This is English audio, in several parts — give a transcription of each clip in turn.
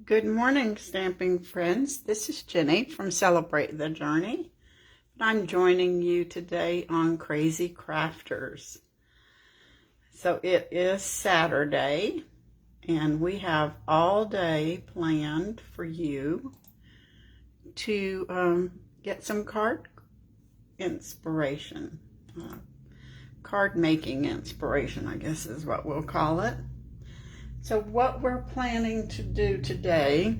Good morning, stamping friends. This is Jenny from Celebrate the Journey. I'm joining you today on Crazy Crafters. So it is Saturday, and we have all day planned for you to get some card inspiration. Card making inspiration, I guess is what we'll call it. So what we're planning to do today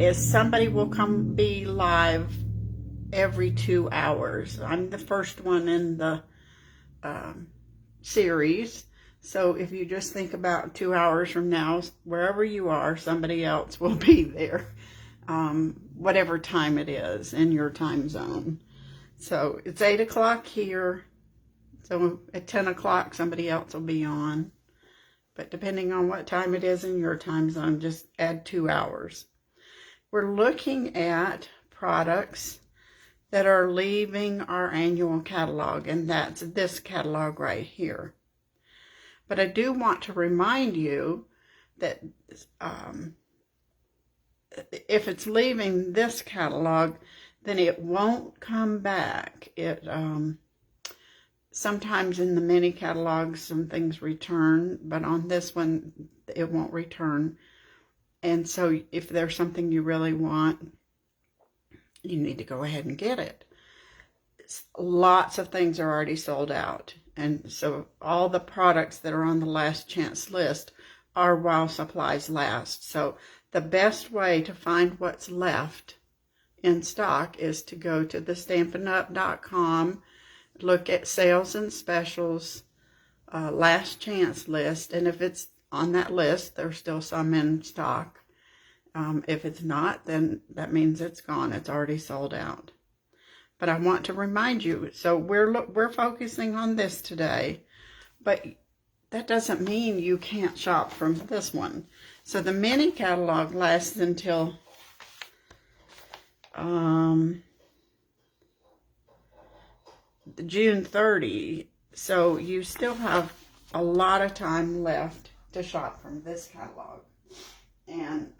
is somebody will come be live every 2 hours. I'm the first one in the series. So if you just think about 2 hours from now, wherever you are, somebody else will be there, whatever time it is in your time zone. So it's 8 o'clock here. So at 10 o'clock, somebody else will be on. But depending on what time it is in your time zone, just add 2 hours. We're looking at products that are leaving our annual catalog, and that's this catalog right here. But I do want to remind you that if it's leaving this catalog, then it won't come back. Sometimes in the mini catalogs, some things return, but on this one, it won't return. And so if there's something you really want, you need to go ahead and get it. Lots of things are already sold out. And so all the products that are on the last chance list are while supplies last. So the best way to find what's left in stock is to go to thestampinup.com, look at sales and specials, last chance list, and if it's on that list, there's still some in stock. If it's not, then that means it's gone. It's already sold out. But I want to remind you, so we're focusing on this today, but that doesn't mean you can't shop from this one. So the mini catalog lasts until June 30, so you still have a lot of time left to shop from this catalog, and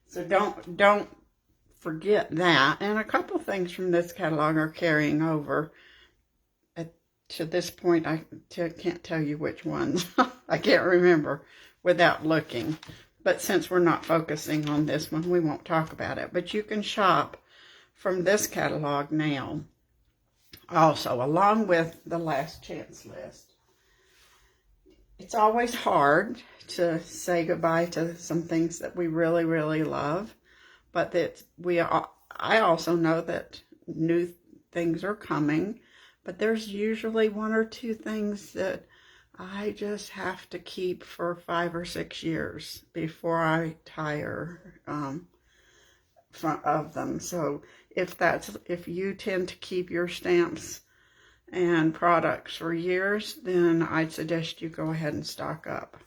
so don't forget that. And a couple things from this catalog are carrying over. To this point, I can't tell you which ones. I can't remember without looking, but since we're not focusing on this one, we won't talk about it. But you can shop from this catalog now also, along with the last chance list. It's always hard to say goodbye to some things that we really, really love, but I also know that new things are coming, but there's usually 1 or 2 things that I just have to keep for 5 or 6 years before I tire of them. So if you tend to keep your stamps and products for years, then I'd suggest you go ahead and stock up.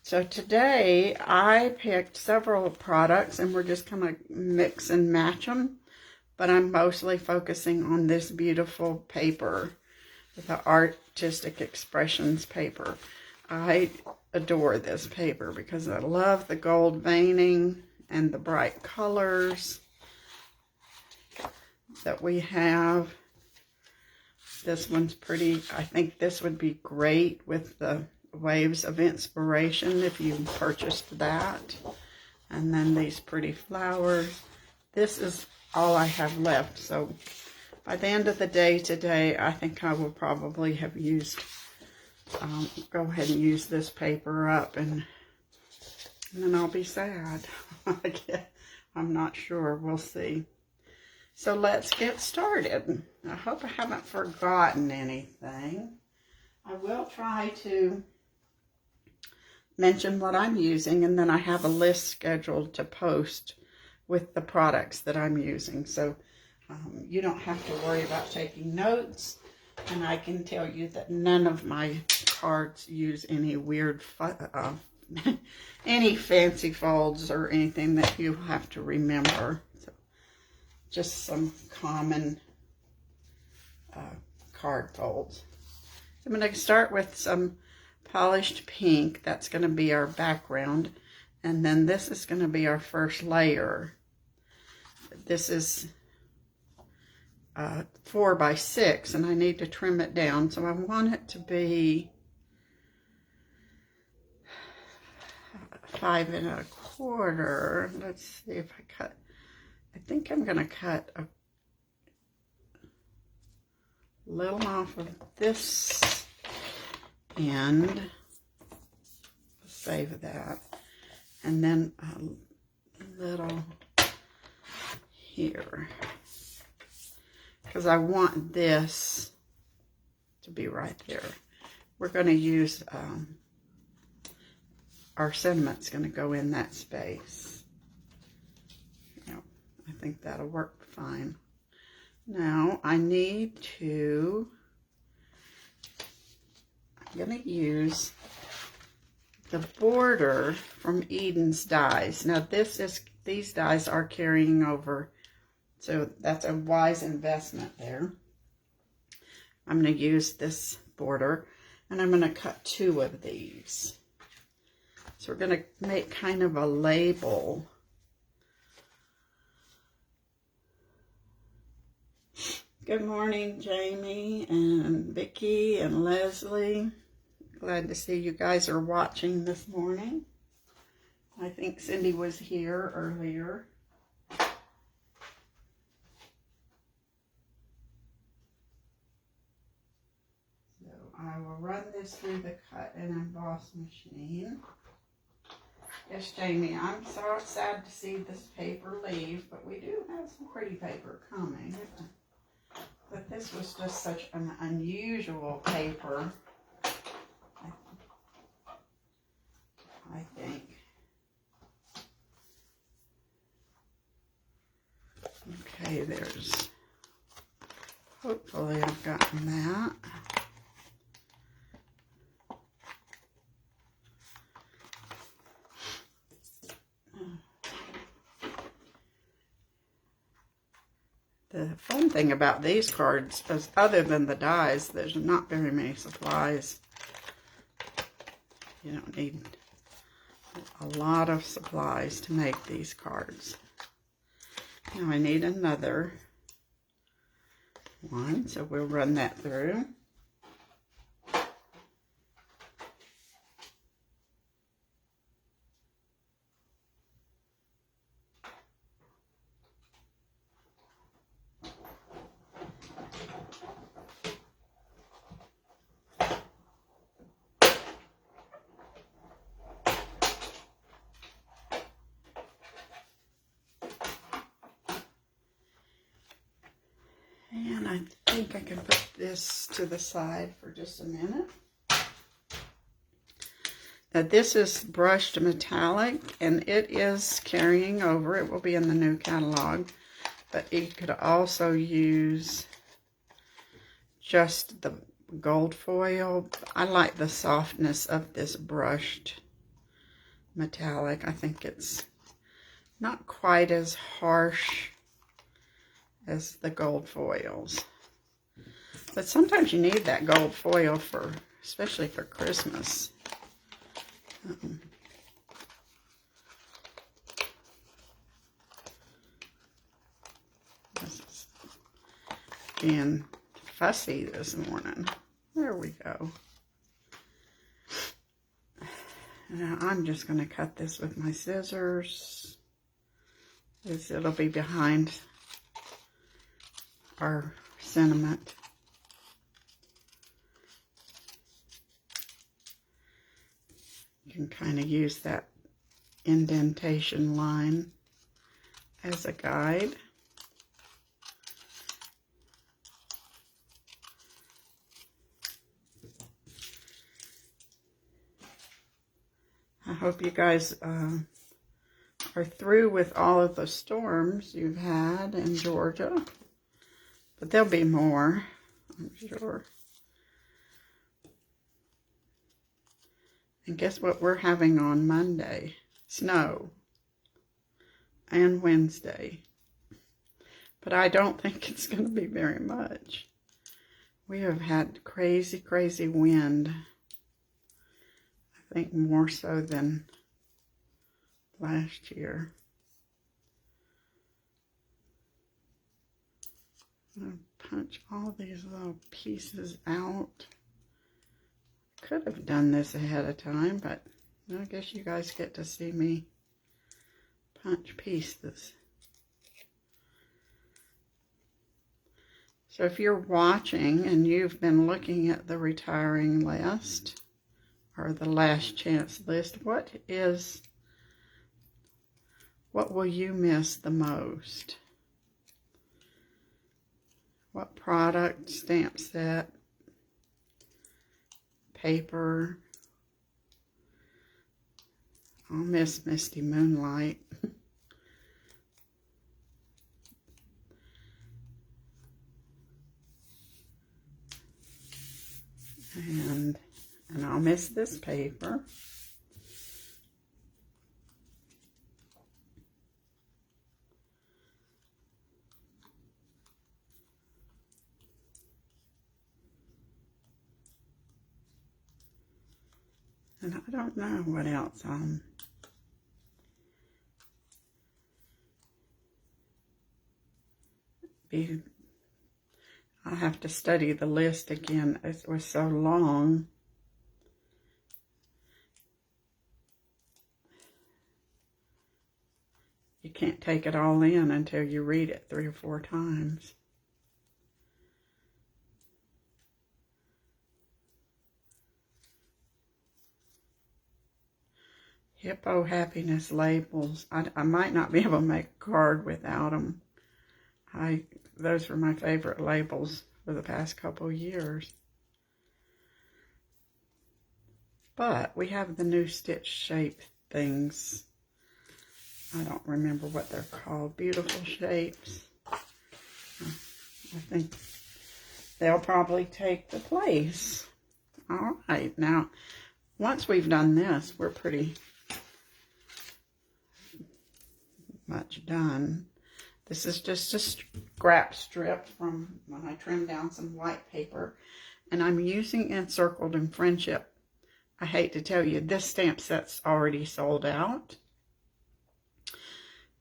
So today I picked several products, and we're just going to mix and match them, but I'm mostly focusing on this beautiful paper, the Artistic Expressions paper. I adore this paper because I love the gold veining and the bright colors that we have. This one's pretty. I think this would be great with the Waves of Inspiration if you purchased that. And then these pretty flowers. This is all I have left. So by the end of the day today, I think I will probably have used, go ahead and use this paper up, and then I'll be sad. I'm not sure. We'll see. So let's get started. I hope I haven't forgotten anything. I will try to mention what I'm using, and then I have a list scheduled to post with the products that I'm using. So you don't have to worry about taking notes, and I can tell you that none of my cards use any weird any fancy folds or anything that you have to remember. So just some common card folds. So I'm going to start with some polished pink. That's going to be our background. And then this is going to be our first layer. This is 4 by 6, and I need to trim it down. So I want it to be 5 1/4. Let's see if I cut. I think I'm going to cut a little off of this end. Save that. And then a little here. Because I want this to be right there. We're going to use, our sentiment's going to go in that space. Yep, I think that'll work fine. Now I need to, I'm going to use the border from Eden's dies. Now these dies are carrying over, so that's a wise investment there. I'm going to use this border, and I'm going to cut 2 of these. So we're going to make kind of a label. Good morning, Jamie and Vicki and Leslie. Glad to see you guys are watching this morning. I think Cindy was here earlier. So I will run this through the cut and emboss machine. Yes, Jamie, I'm so sad to see this paper leave, but we do have some pretty paper coming. But this was just such an unusual paper, I think. Okay, there's, hopefully I've gotten that. The fun thing about these cards is, other than the dies, there's not very many supplies. You don't need a lot of supplies to make these cards. Now I need another one, so we'll run that through. And I think I can put this to the side for just a minute. Now this is brushed metallic, and it is carrying over. It will be in the new catalog, but you could also use just the gold foil. I like the softness of this brushed metallic. I think it's not quite as harsh as the gold foils. But sometimes you need that gold foil for, especially for Christmas. This is being fussy this morning. There we go. Now I'm just going to cut this with my scissors. It'll be behind our sentiment. You can kind of use that indentation line as a guide. I hope you guys are through with all of the storms you've had in Georgia. But there'll be more, I'm sure. And guess what we're having on Monday? Snow. And Wednesday. But I don't think it's going to be very much. We have had crazy, crazy wind. I think more so than last year. I'm going to punch all these little pieces out. Could have done this ahead of time, but I guess you guys get to see me punch pieces. So if you're watching and you've been looking at the retiring list or the last chance list, what will you miss the most? What product, stamp set, paper? I'll miss Misty Moonlight. and I'll miss this paper. And I don't know what else I'll have to study the list again. It was so long. You can't take it all in until you read it 3 or 4 times. Hippo Happiness labels. I might not be able to make a card without them. Those were my favorite labels for the past couple years. But we have the new stitch shape things. I don't remember what they're called. Beautiful shapes. I think they'll probably take the place. All right. Now, once we've done this, we're pretty much done. This is just a scrap strip from when I trimmed down some white paper, and I'm using Encircled in Friendship. I hate to tell you, this stamp set's already sold out.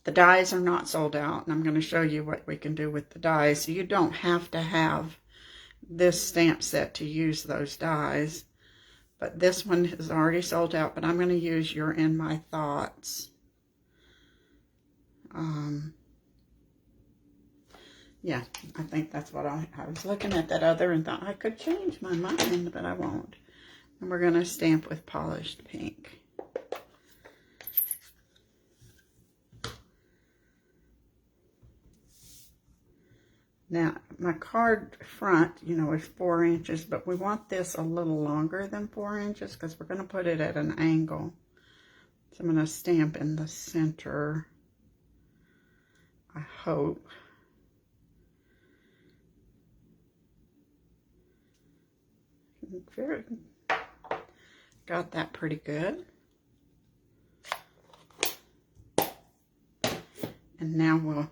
The dies are not sold out, and I'm going to show you what we can do with the dies. So you don't have to have this stamp set to use those dies, but this one is already sold out, but I'm going to use You're in My Thoughts. Yeah, I think that's what I was looking at that other and thought I could change my mind, but I won't. And we're going to stamp with Polished Pink. Now, my card front, you know, is 4 inches, but we want this a little longer than 4 inches because we're going to put it at an angle. So I'm going to stamp in the center, I hope. Got that pretty good. And now we'll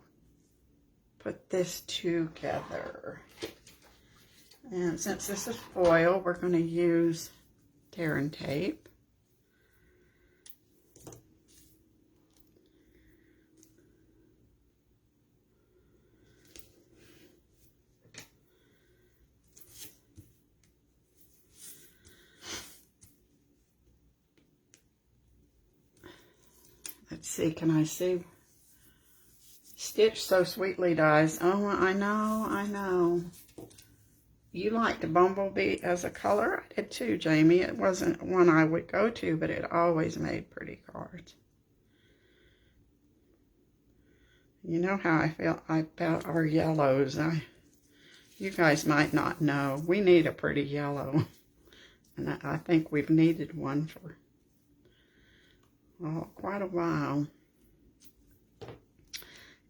put this together. And since this is foil, we're going to use tear and tape. Let's see, can I see? Stitch So Sweetly dies. Oh, I know. You liked Bumblebee as a color? I did too, Jamie. It wasn't one I would go to, but it always made pretty cards. You know how I feel about our yellows. You guys might not know. We need a pretty yellow. And I think we've needed one for quite a while,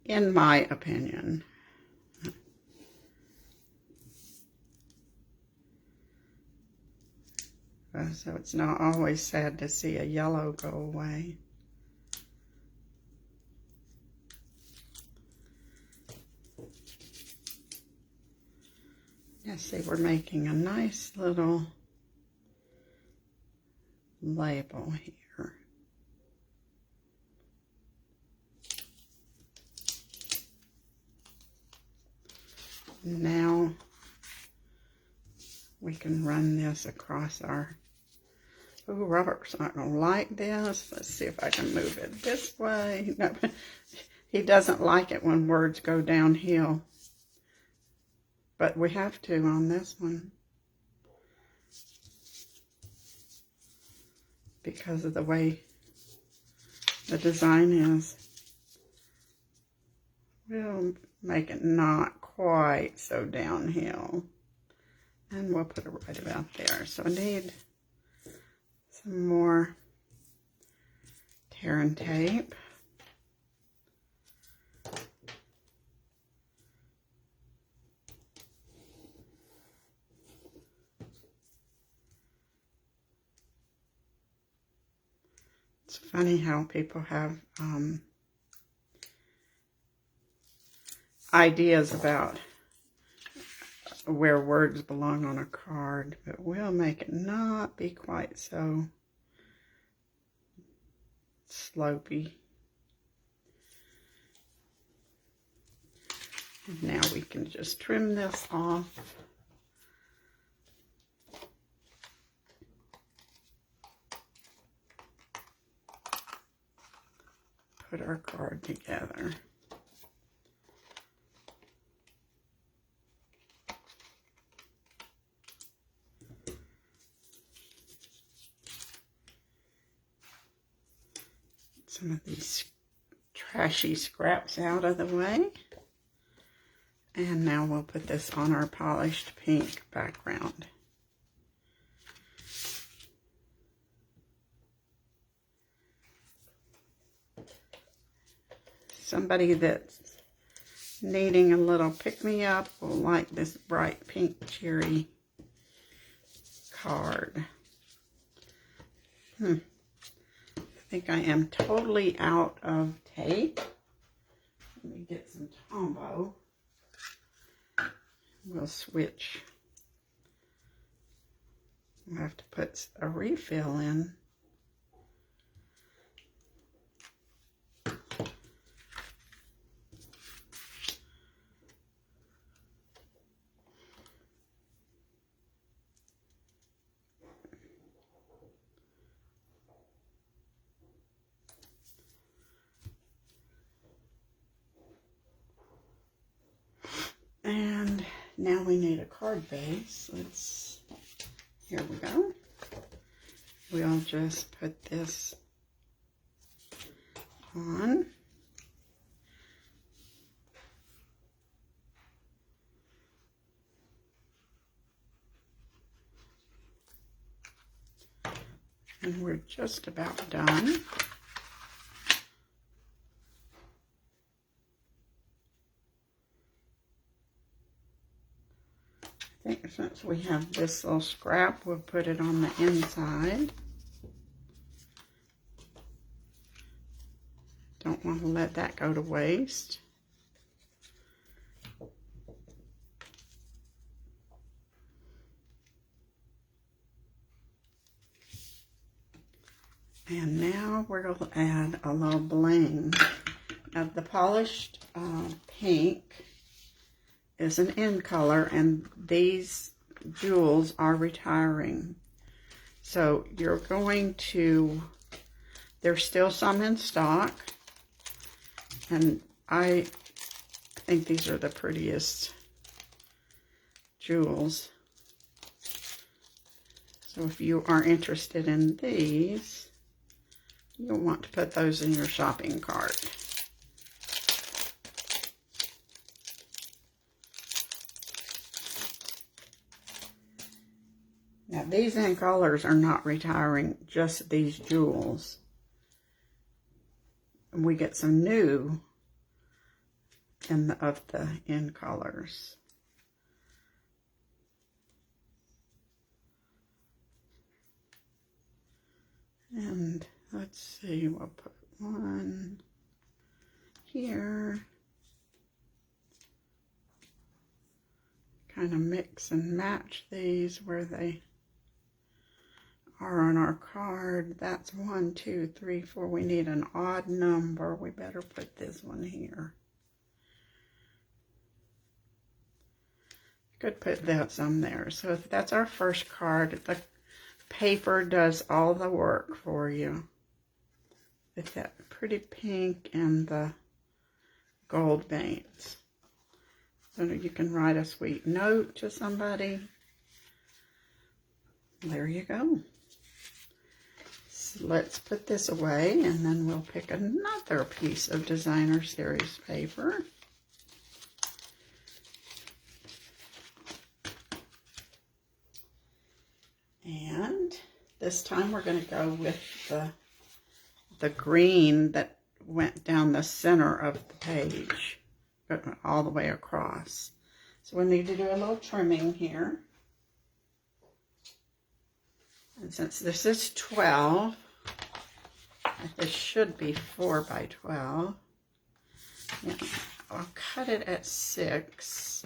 in my opinion. So it's not always sad to see a yellow go away. Let's see, we're making a nice little label here. Now we can run this across our... Oh, Robert's not going to like this. Let's see if I can move it this way. No, he doesn't like it when words go downhill. But we have to on this one, because of the way the design is. We'll make it not quite so downhill. And we'll put it right about there. So I need some more tear and tape. It's funny how people have ideas about where words belong on a card, but we'll make it not be quite so slopey. And now we can just trim this off. Put our card together. Some of these trashy scraps out of the way. And now we'll put this on our polished pink background. Somebody that's needing a little pick-me-up will like this bright pink cherry card. I think I am totally out of tape. Let me get some Tombow. We'll switch. We'll have to put a refill in. And now we need a card base. Here we go. We'll just put this on. And we're just about done. I think since we have this little scrap, we'll put it on the inside. Don't want to let that go to waste. And now we're going to add a little bling. Now the polished pink is an in color, and these jewels are retiring. So you're going to, there's still some in stock, and I think these are the prettiest jewels. So if you are interested in these, you'll want to put those in your shopping cart. Now these in colors are not retiring, just these jewels. We get some new of the in colors. And let's see, we'll put one here. Kind of mix and match these where they are on our card. That's 1, 2, 3, 4. We need an odd number. We better put this one here. Could put that some there. So if that's our first card, the paper does all the work for you. With that pretty pink and the gold veins. So you can write a sweet note to somebody. There you go. So let's put this away, and then we'll pick another piece of Designer Series paper. And this time we're going to go with the green that went down the center of the page, all the way across. So we need to do a little trimming here. And since this is 12, this should be 4 by 12. Yeah, I'll cut it at 6.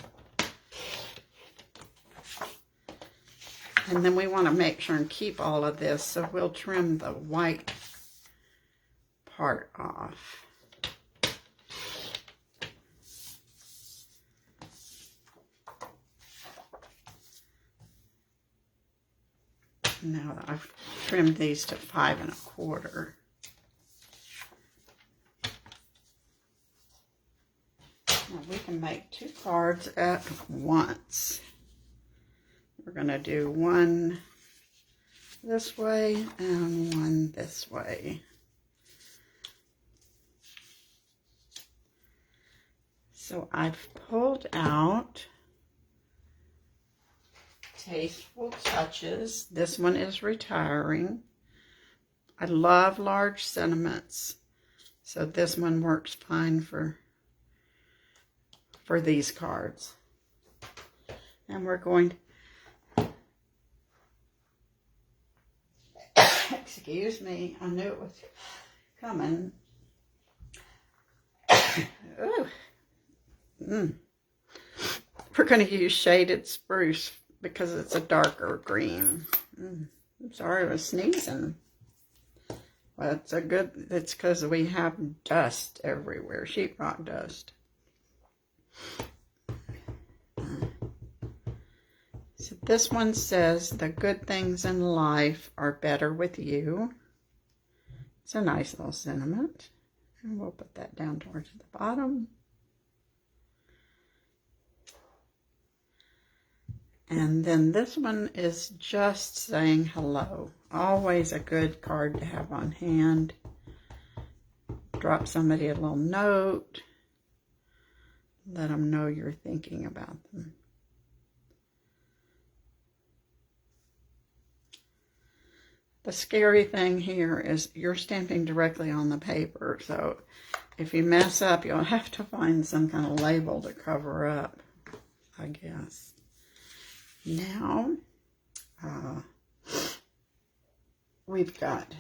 And then we want to make sure and keep all of this, so we'll trim the white part off. Now that I've trimmed these to 5 1/4. Now we can make 2 cards at once. We're going to do one this way and one this way. So I've pulled out Tasteful Touches. This one is retiring. I love large sentiments, so this one works fine for these cards. And we're going to excuse me, I knew it was coming. Ooh. We're going to use Shaded Spruce because it's a darker green. I'm sorry I was sneezing. Well, it's because we have dust everywhere, sheetrock dust. So this one says, the good things in life are better with you. It's a nice little sentiment. And we'll put that down towards the bottom. And then this one is just saying hello. Always a good card to have on hand. Drop somebody a little note. Let them know you're thinking about them. The scary thing here is you're stamping directly on the paper, so if you mess up, you'll have to find some kind of label to cover up, I guess. Now, we've got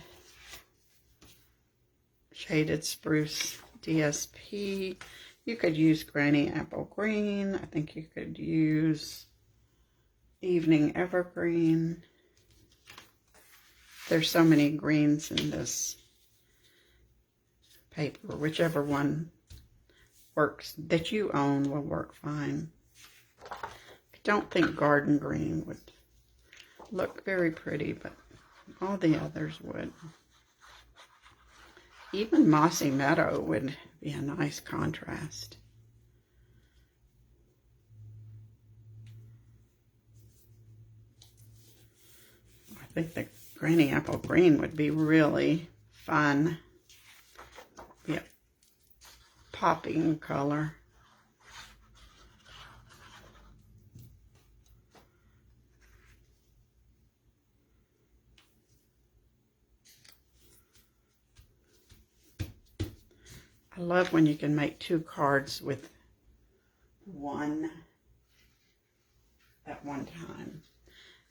Shaded Spruce DSP. You could use Granny Apple Green. I think you could use Evening Evergreen. There's so many greens in this paper. Whichever one works that you own will work fine. I don't think Garden Green would look very pretty, but all the others would. Even Mossy Meadow would be a nice contrast. I think the Granny Apple Green would be really fun. Yeah, popping color. I love when you can make 2 cards with one at one time.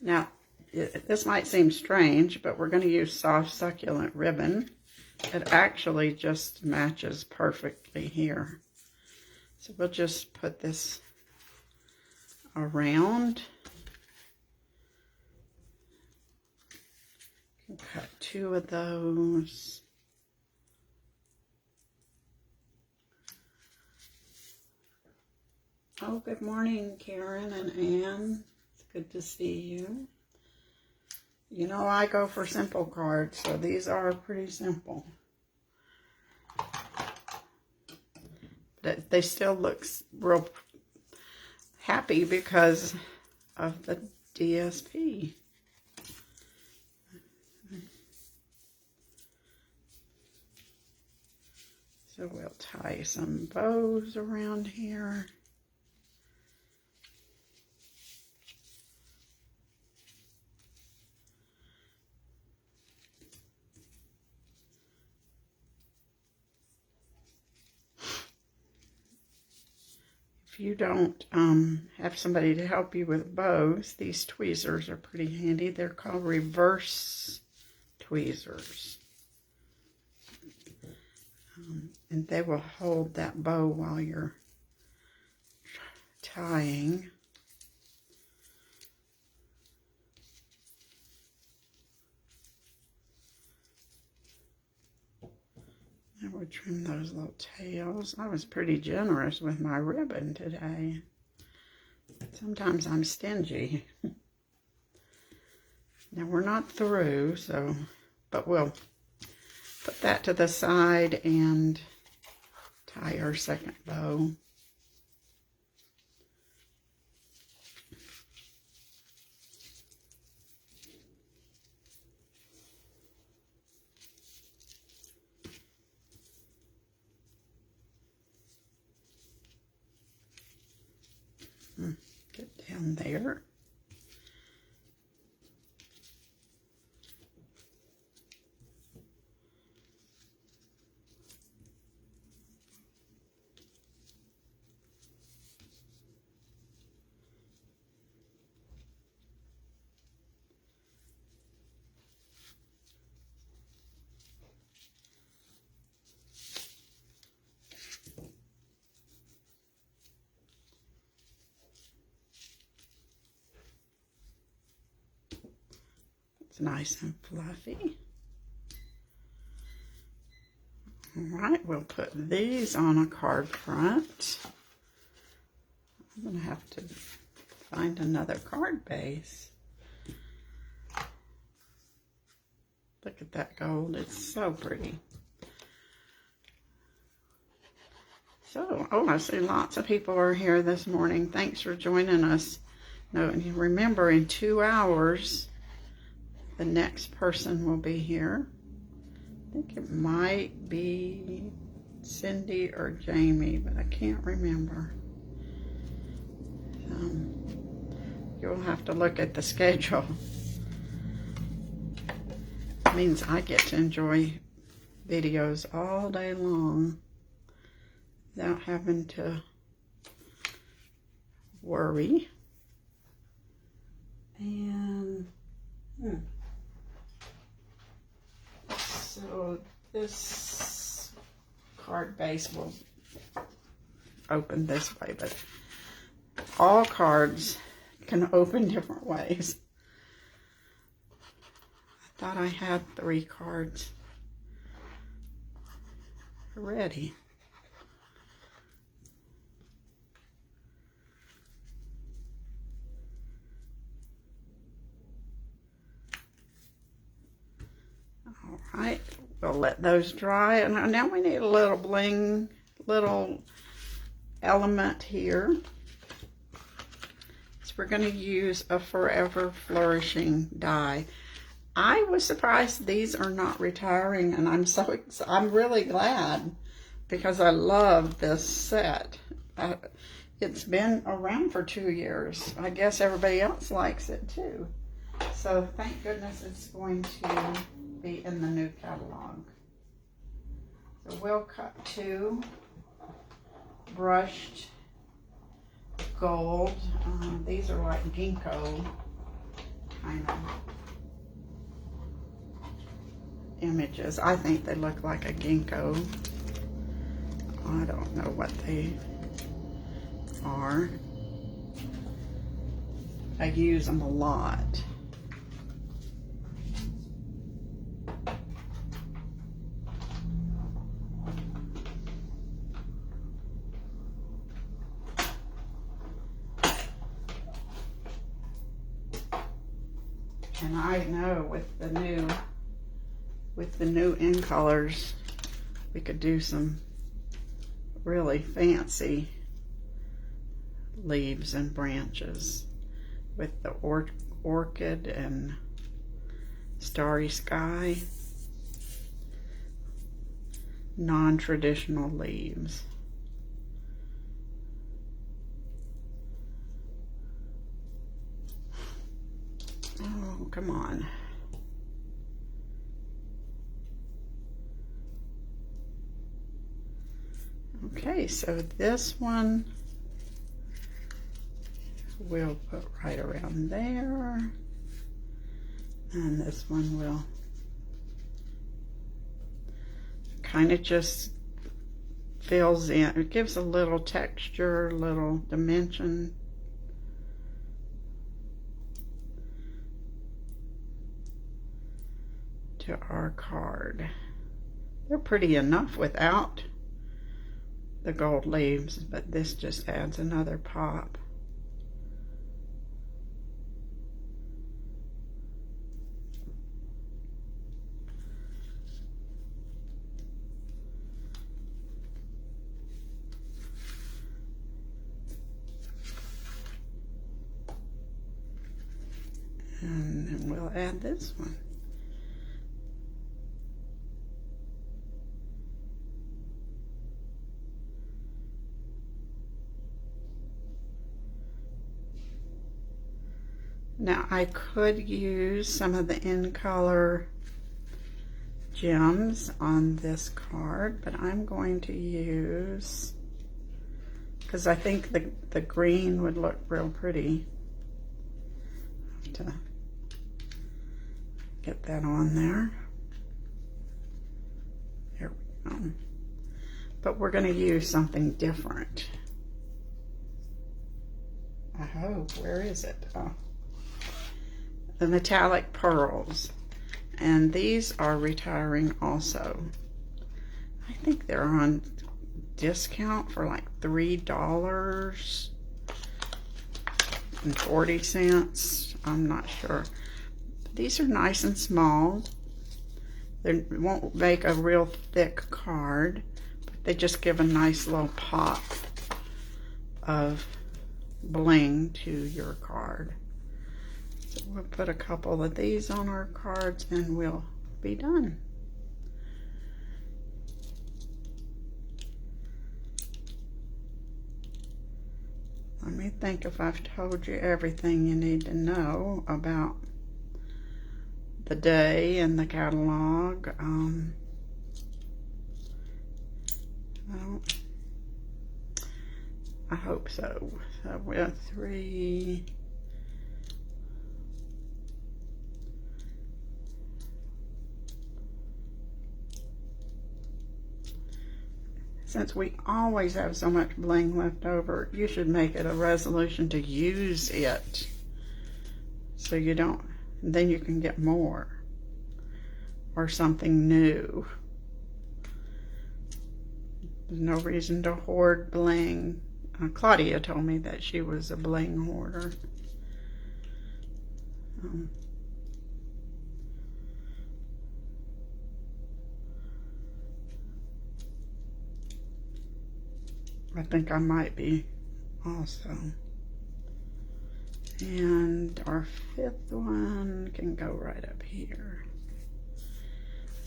Now, this might seem strange, but we're going to use soft succulent ribbon. It actually just matches perfectly here. So we'll just put this around. Cut 2 of those. Oh, good morning, Karen and Ann. It's good to see you. You know, I go for simple cards, so these are pretty simple. But they still look real happy because of the DSP. So we'll tie some bows around here. If you don't have somebody to help you with bows, these tweezers are pretty handy. They're called reverse tweezers. And they will hold that bow while you're tying. I will trim those little tails. I was pretty generous with my ribbon today. Sometimes I'm stingy. Now we're not through, but we'll put that to the side and tie our second bow. Get down there. It's nice and fluffy. All right, we'll put these on a card front. I'm going to have to find another card base. Look at that gold. It's so pretty. So, I see lots of people are here this morning. Thanks for joining us. Now, remember, in 2 hours, the next person will be here. I think it might be Cindy or Jamie, but I can't remember. You'll have to look at the schedule. It means I get to enjoy videos all day long without having to worry. And so this card base will open this way, but all cards can open different ways. I thought I had 3 cards ready. All right, we'll let those dry. And now we need a little bling, little element here. So we're going to use a Forever Flourishing die. I was surprised these are not retiring, and I'm really glad because I love this set. It's been around for 2 years. I guess everybody else likes it too. So thank goodness it's going to be in the new catalog. So we'll cut 2 brushed gold. These are like ginkgo kind of images. I think they look like a ginkgo. I don't know what they are. I use them a lot. And I know with the new in colors, we could do some really fancy leaves and branches with the orchid and starry sky, non-traditional leaves. Oh, come on. Okay, so this one we'll put right around there, and this one will kind of just fills in. It gives a little texture, little dimension. To our card. They're pretty enough without the gold leaves, but this just adds another pop. And then we'll add this one. Now I could use some of the in color gems on this card, but I'm going to use, because I think the green would look real pretty. I have to get that on there. There we go. But we're going to use something different. I hope. Where is it? Oh. The metallic pearls, and these are retiring also. I think they're on discount for like $3.40. I'm not sure. These are nice and small. They won't make a real thick card, but they just give a nice little pop of bling to your card. So we'll put a couple of these on our cards and we'll be done. Let me think if I've told you everything you need to know about the day and the catalog. I hope so. So we have 3. Since we always have so much bling left over, you should make it a resolution to use it. So you don't, then you can get more. Or something new. There's no reason to hoard bling. Claudia told me that she was a bling hoarder. I think I might be also. And our 5th one can go right up here.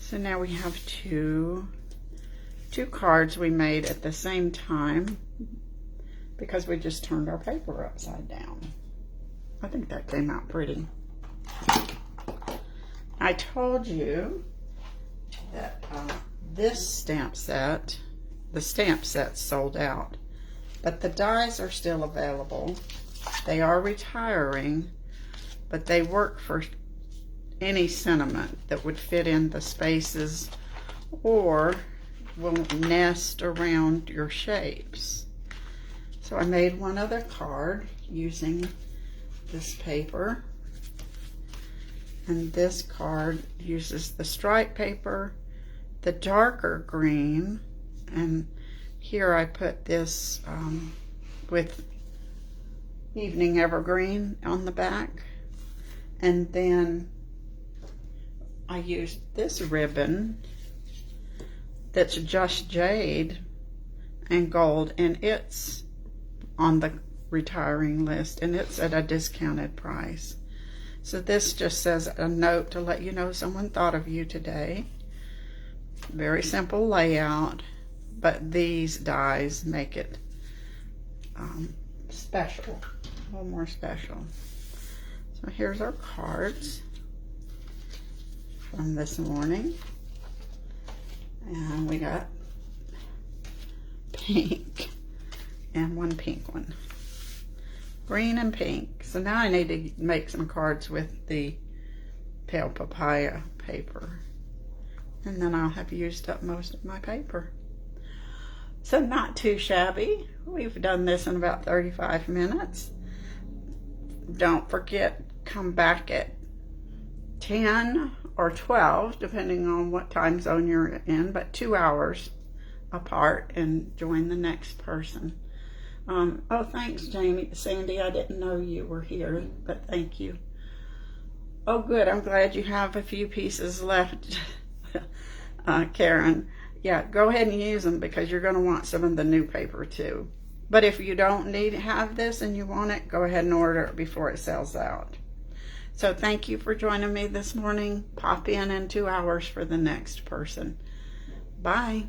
So now we have two cards we made at the same time because we just turned our paper upside down. I think that came out pretty. I told you that this stamp set, the stamp set's sold out, but the dies are still available. They are retiring, but they work for any sentiment that would fit in the spaces or will nest around your shapes. So I made one other card using this paper, and this card uses the stripe paper, the darker green, and here I put this with Evening Evergreen on the back, And then I used this ribbon that's just jade and gold, and it's on the retiring list, and it's at a discounted price. So this just says a note to let you know someone thought of you today. Very simple layout, but these dies make it special, a little more special. So here's our cards from this morning. And we got pink and one pink one. Green and pink. So now I need to make some cards with the pale papaya paper. And then I'll have used up most of my paper. So not too shabby. We've done this in about 35 minutes. Don't forget, come back at 10 or 12, depending on what time zone you're in, but 2 hours apart, and join the next person. Oh, thanks, Jamie. Sandy, I didn't know you were here, but thank you. Oh, good. I'm glad you have a few pieces left, Karen. Yeah, go ahead and use them because you're going to want some of the new paper too. But if you don't have this and you want it, go ahead and order it before it sells out. So thank you for joining me this morning. Pop in 2 hours for the next person. Bye.